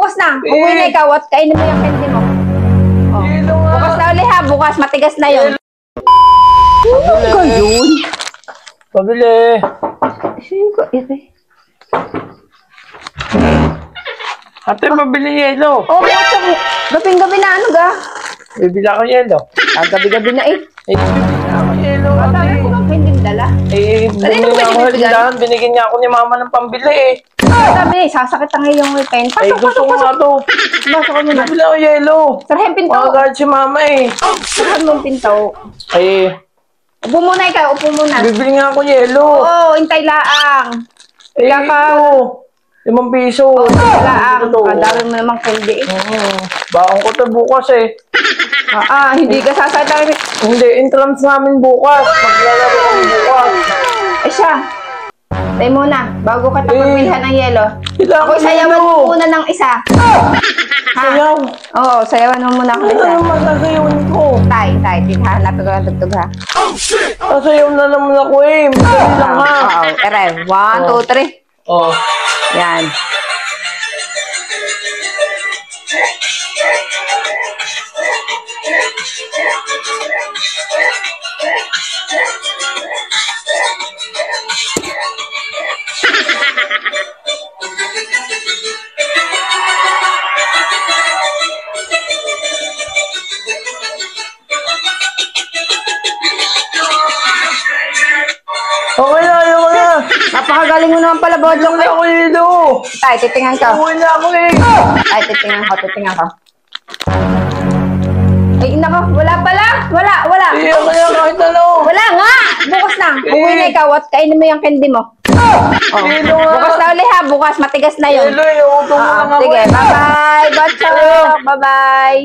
bukas na. Uwi na ikaw at kainin mo yung candy mo. Oh. Bukas na uli ha, bukas. Matigas na yun. Ano ka yun? Pabili. Ate, mabili yelo. Oh, bukas ako. Gabing-gabi na ano ga? Bibila ko yelo. Gabi-gabi na eh. Bibila ko yelo. Sabi ko bang hindi dala? Binigyan niya ako ni mama ng pambili eh. Sabi, sasakit ang iyong pen. Gusto ko nga to. Pasok ko muna. Bibila ko yelo. Sarahin pinto. Magagad si mama eh. Sarahin mong pinto. Upo muna ikaw, upo muna. Bibili nga ako yelo. Oo, hintay laang. Ito. 5 piso. Laang. Kadami mo namang candy eh. Baon ko to bukas eh. Hindi ka sasakit. Hindi, entrance namin bukas. Maglalaro kami bukas. Siya. Tayo muna, bago ka tapagbilhan ng yelo. Ako sayawan mo muna ng isa. Sayaw? Oo, sayawan mo muna ng isa. Ano naman sasayawan ko? Tay, titha, natugtog ha. Sasayaw na naman ako eh. Madali lang ha. Ere, 1, 2, 3. Oo. Yan. Okay na, ayaw na. Napakagaling mo naman pala, Bodlong. Ayaw ko yelo. Tay, titingan ka. Uwi na ako eh. Tay, titingan ka. Ay, nako, wala pala. Wala. Ayaw ko na kahit ano. Wala nga. Bukas na. Uwi na ikaw at kainin mo yung candy mo. Yelo nga. Bukas na uli ha, bukas. Matigas na yun. Yelo, iuto mo lang ako. Sige, bye-bye. Bye-bye.